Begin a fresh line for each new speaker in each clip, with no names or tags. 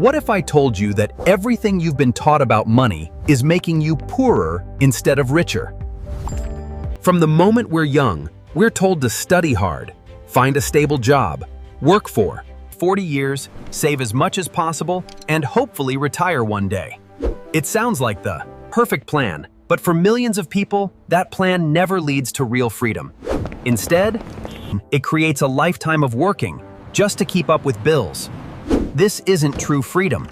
What if I told you that everything you've been taught about money is making you poorer instead of richer? From the moment we're young, we're told to study hard, find a stable job, work for 40 years, save as much as possible, and hopefully retire one day. It sounds like the perfect plan, but for millions of people, that plan never leads to real freedom. Instead, it creates a lifetime of working just to keep up with bills. This isn't true freedom.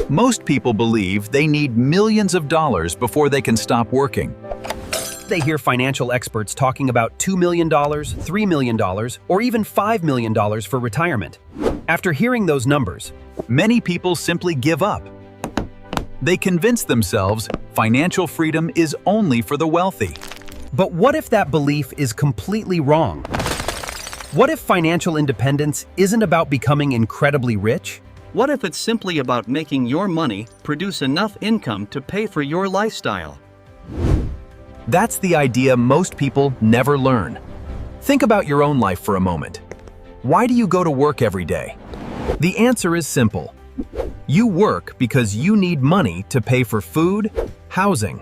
Most people believe they need millions of dollars before they can stop working.
They hear financial experts talking about $2 million, $3 million, or even $5 million for retirement. After hearing those numbers,
Many people simply give up. They convince themselves financial freedom is only for the wealthy.
but what if that belief is completely wrong? What if financial independence isn't about becoming incredibly rich?
What if it's simply about making your money produce enough income to pay for your lifestyle?
That's the idea most people never learn. Think about your own life for a moment. Why do you go to work every day? The answer is simple. You work because you need money to pay for food, housing,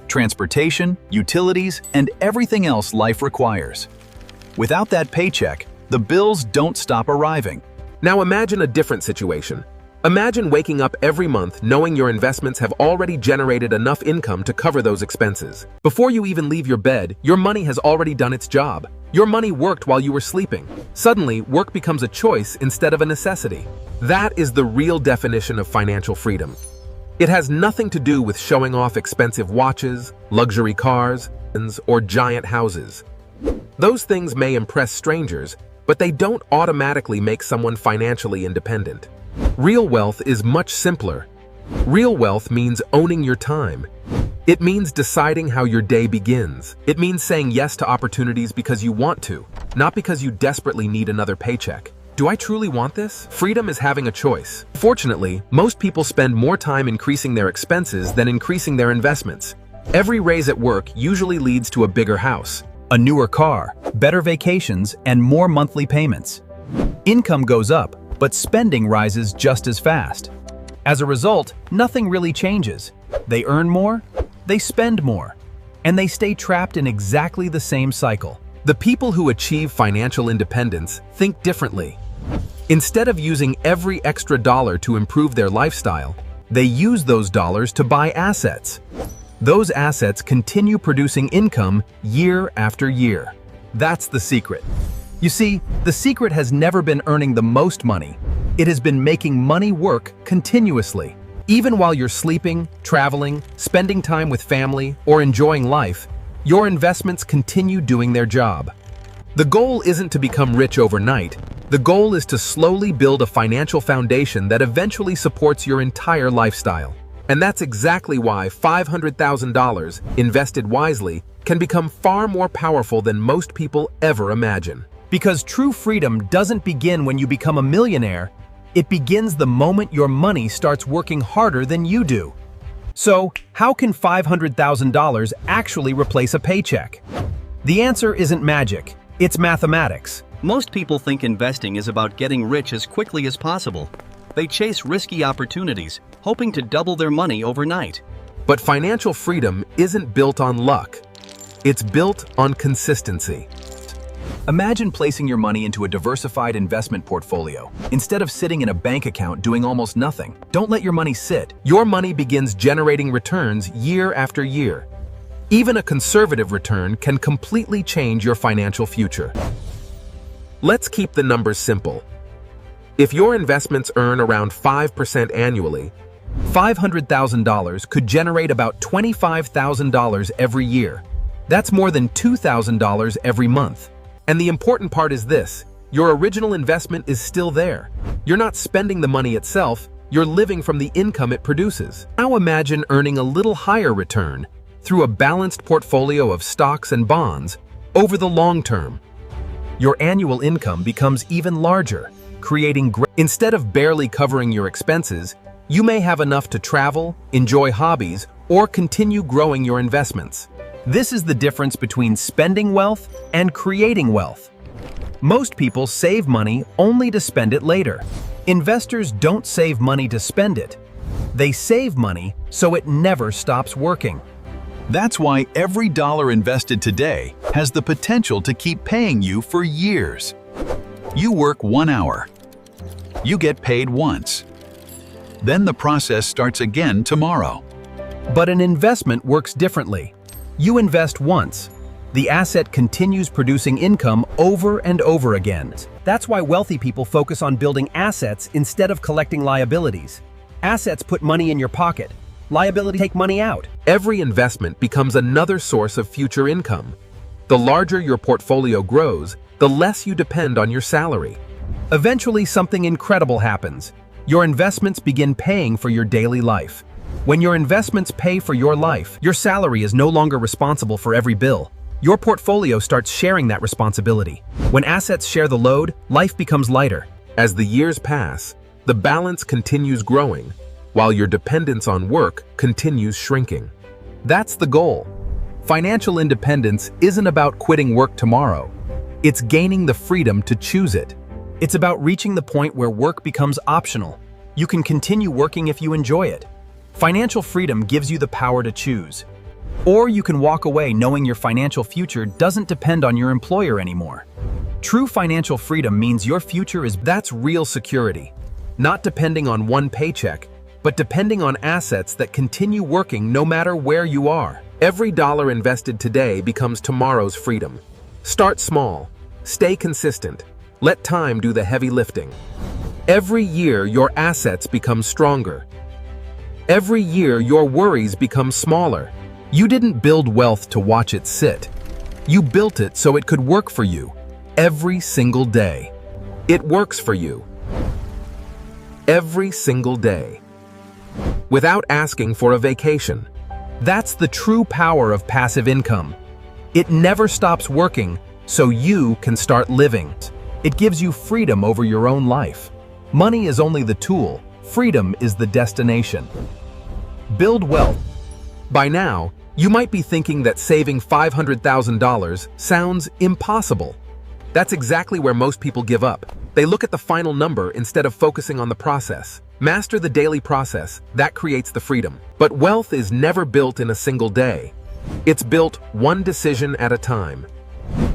Transportation, utilities, and everything else life requires. Without that paycheck, the bills don't stop arriving.
Now imagine a different situation. Imagine waking up every month knowing your investments have already generated enough income to cover those expenses. Before you even leave your bed, your money has already done its job. Your money worked while you were sleeping. Suddenly, work becomes a choice instead of a necessity. That is the real definition of financial freedom. It has nothing to do with showing off expensive watches, luxury cars, or giant houses. Those things may impress strangers, but they don't automatically make someone financially independent. Real wealth is much simpler. Real wealth means owning your time. It means deciding how your day begins. It means saying yes to opportunities because you want to, not because you desperately need another paycheck. Do I truly want this? Freedom is having a choice. Fortunately, most people spend more time increasing their expenses than increasing their investments. Every raise at work usually leads to a bigger house, a newer car, better vacations, and more monthly payments. Income goes up, but spending rises just as fast. As a result, nothing really changes. They earn more, they spend more, and they stay trapped in exactly the same cycle. The people who achieve financial independence think differently. Instead of using every extra dollar to improve their lifestyle, they use those dollars to buy assets. Those assets continue producing income year after year. That's the secret. You see, the secret has never been earning the most money. It has been making money work continuously. Even while you're sleeping, traveling, spending time with family, or enjoying life, your investments continue doing their job. The goal isn't to become rich overnight. The goal is to slowly build a financial foundation that eventually supports your entire lifestyle. And that's exactly why $500,000 invested wisely can become far more powerful than most people ever imagine. Because true freedom doesn't begin when you become a millionaire. It begins the moment your money starts working harder than you do. So, how can $500,000 actually replace a paycheck? The answer isn't magic, it's mathematics.
Most people think investing is about getting rich as quickly as possible. They chase risky opportunities, hoping to double their money overnight.
But financial freedom isn't built on luck. It's built on consistency. Imagine placing your money into a diversified investment portfolio. Instead of sitting in a bank account doing almost nothing, don't let your money sit. Your money begins generating returns year after year. Even a conservative return can completely change your financial future. Let's keep the numbers simple. If your investments earn around 5% annually, $500,000 could generate about $25,000 every year. That's more than $2,000 every month. And the important part is this: your original investment is still there. You're not spending the money itself, you're living from the income it produces. Now imagine earning a little higher return through a balanced portfolio of stocks and bonds over the long term. Your annual income becomes even larger, creating instead of barely covering your expenses, you may have enough to travel, enjoy hobbies, or continue growing your investments. This is the difference between spending wealth and creating wealth. Most people save money only to spend it later.
Investors don't save money to spend it. They save money so it never stops working.
That's why every dollar invested today has the potential to keep paying you for years. You work 1 hour. You get paid once. Then the process starts again tomorrow.
But an investment works differently. You invest once. The asset continues producing income over and over again. That's why wealthy people focus on building assets instead of collecting liabilities. Assets put money in your pocket. Liabilities take money out.
Every investment becomes another source of future income. The larger your portfolio grows, the less you depend on your salary.
Eventually, something incredible happens. Your investments begin paying for your daily life. When your investments pay for your life, your salary is no longer responsible for every bill. Your portfolio starts sharing that responsibility. When assets share the load, life becomes lighter.
As the years pass, the balance continues growing, while your dependence on work continues shrinking.
That's the goal. Financial independence isn't about quitting work tomorrow. It's gaining the freedom to choose it. It's about reaching the point where work becomes optional. You can continue working if you enjoy it. Financial freedom gives you the power to choose. Or you can walk away knowing your financial future doesn't depend on your employer anymore. True financial freedom means your future that's real security. Not depending on one paycheck, but depending on assets that continue working no matter where you are.
Every dollar invested today becomes tomorrow's freedom. Start small. Stay consistent. Let time do the heavy lifting. Every year, your assets become stronger. Every year, your worries become smaller. You didn't build wealth to watch it sit. You built it so it could work for you every single day. It works for you every single day, without asking for a vacation.
That's the true power of passive income. It never stops working, so you can start living. It gives you freedom over your own life. Money is only the tool. Freedom is the destination. Build wealth.
By now, you might be thinking that saving $500,000 sounds impossible. That's exactly where most people give up. They look at the final number instead of focusing on the process. Master the daily process. That creates the freedom. But wealth is never built in a single day. It's built one decision at a time,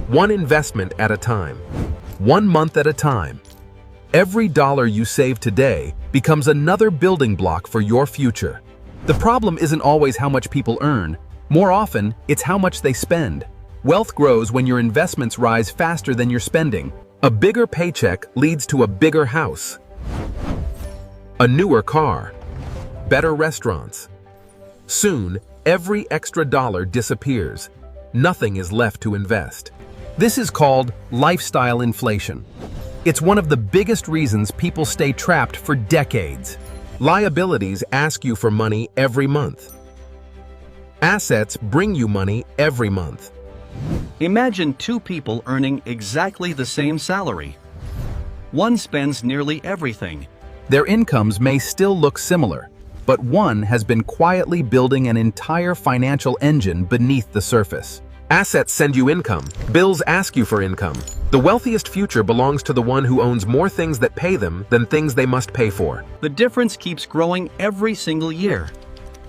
one investment at a time, 1 month at a time. Every dollar you save today becomes another building block for your future.
The problem isn't always how much people earn. More often, it's how much they spend. Wealth grows when your investments rise faster than your spending.
A bigger paycheck leads to a bigger house, a newer car, better restaurants. Soon, every extra dollar disappears. Nothing is left to invest.
This is called lifestyle inflation. It's one of the biggest reasons people stay trapped for decades.
Liabilities ask you for money every month. Assets bring you money every month.
Imagine two people earning exactly the same salary. One spends nearly everything.
Their incomes may still look similar, but one has been quietly building an entire financial engine beneath the surface.
Assets send you income. Bills ask you for income. The wealthiest future belongs to the one who owns more things that pay them than things they must pay for.
The difference keeps growing every single year.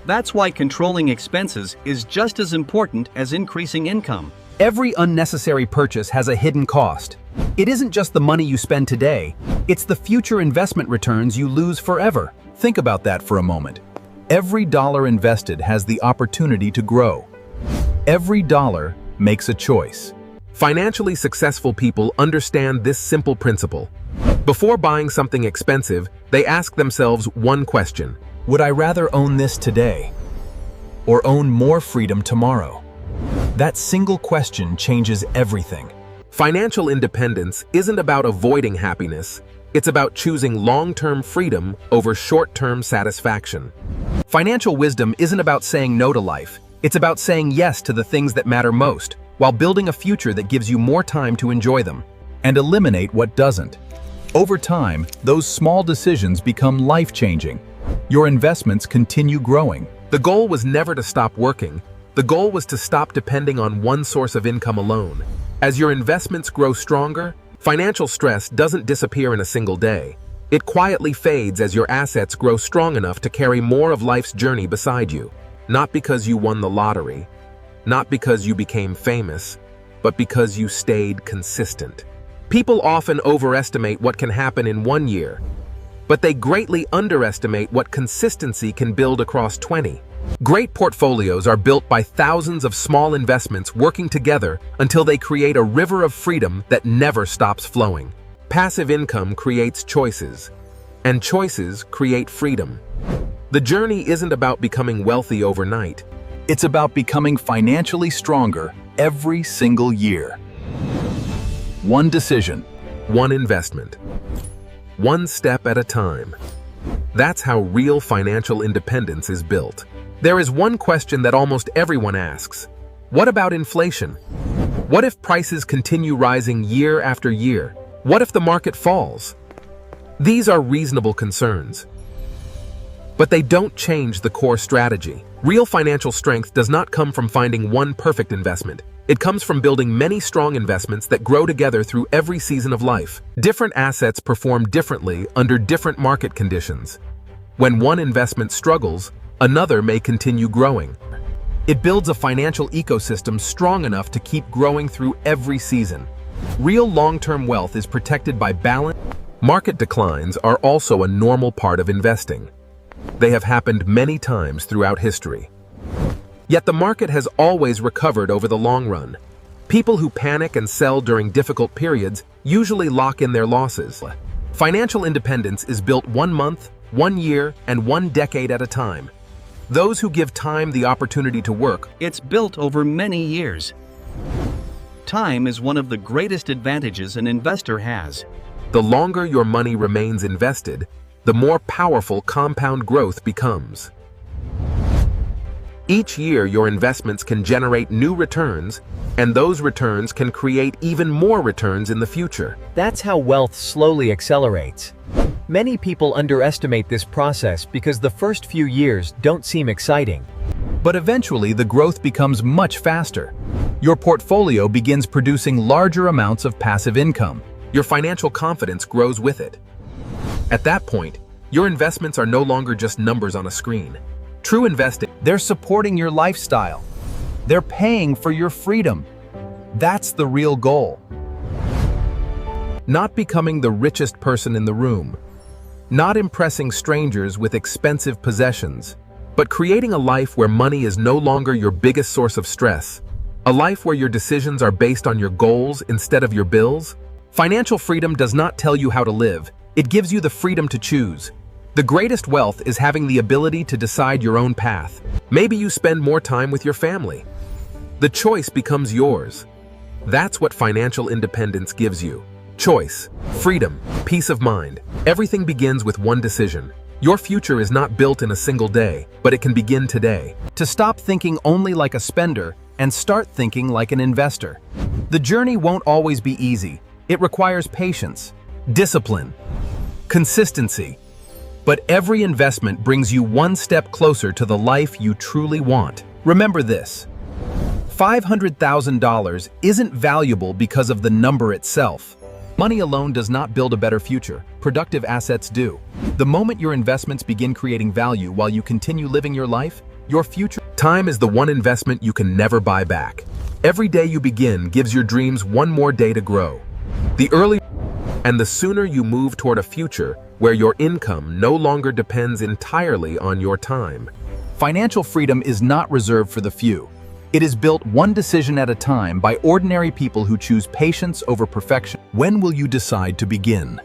That's why controlling expenses is just as important as increasing income.
Every unnecessary purchase has a hidden cost. It isn't just the money you spend today, it's the future investment returns you lose forever. Think about that for a moment. Every dollar invested has the opportunity to grow. Every dollar makes a choice.
Financially successful people understand this simple principle. Before buying something expensive, they ask themselves one question:
would I rather own this today or own more freedom tomorrow? That single question changes everything.
Financial independence isn't about avoiding happiness. It's about choosing long-term freedom over short-term satisfaction.
Financial wisdom isn't about saying no to life. It's about saying yes to the things that matter most, while building a future that gives you more time to enjoy them, and eliminate what doesn't. Over time, those small decisions become life-changing. Your investments continue growing.
The goal was never to stop working. The goal was to stop depending on one source of income alone. As your investments grow stronger, financial stress doesn't disappear in a single day. It quietly fades as your assets grow strong enough to carry more of life's journey beside you. Not because you won the lottery, not because you became famous, but because you stayed consistent. People often overestimate what can happen in 1 year, but they greatly underestimate what consistency can build across 20. Great portfolios are built by thousands of small investments working together until they create a river of freedom that never stops flowing. Passive income creates choices, and choices create freedom. The journey isn't about becoming wealthy overnight.
It's about becoming financially stronger every single year. One decision,
One investment, one step at a time. That's how real financial independence is built. There is one question that almost everyone asks. What about inflation? What if prices continue rising year after year? What if the market falls? These are reasonable concerns, but they don't change the core strategy. Real financial strength does not come from finding one perfect investment. It comes from building many strong investments that grow together through every season of life. Different assets perform differently under different market conditions. When one investment struggles, another may continue growing. It builds a financial ecosystem strong enough to keep growing through every season. Real long-term wealth is protected by balance. Market declines are also a normal part of investing. They have happened many times throughout history. Yet the market has always recovered over the long run. People who panic and sell during difficult periods usually lock in their losses. Financial independence is built 1 month, 1 year, and 1 decade at a time. Those who give time the opportunity to work.
It's built over many years. Time is one of the greatest advantages an investor has.
The longer your money remains invested, the more powerful compound growth becomes. Each year, your investments can generate new returns, and those returns can create even more returns in the future.
That's how wealth slowly accelerates. Many people underestimate this process because the first few years don't seem exciting.
but eventually the growth becomes much faster. Your portfolio begins producing larger amounts of passive income.
Your financial confidence grows with it. At that point, your investments are no longer just numbers on a screen. True investing.
They're supporting your lifestyle. They're paying for your freedom. That's the real goal.
Not becoming the richest person in the room. Not impressing strangers with expensive possessions, but creating a life where money is no longer your biggest source of stress. A life where your decisions are based on your goals instead of your bills. Financial freedom does not tell you how to live. It gives you the freedom to choose. The greatest wealth is having the ability to decide your own path. Maybe you spend more time with your family. The choice becomes yours. That's what financial independence gives you. Choice, freedom, peace of mind. Everything begins with one decision. Your future is not built in a single day, but it can begin today.
To stop thinking only like a spender and start thinking like an investor. The journey won't always be easy. It requires patience, discipline, consistency. But every investment brings you one step closer to the life you truly want. Remember this: $500,000 isn't valuable because of the number itself. Money alone does not build a better future. Productive assets do. The moment your investments begin creating value while you continue living your life, your future.
Time is the one investment you can never buy back. Every day you begin gives your dreams one more day to grow. The earlier and the sooner you move toward a future where your income no longer depends entirely on your time.
Financial freedom is not reserved for the few. It is built one decision at a time by ordinary people who choose patience over perfection. When will you decide to begin?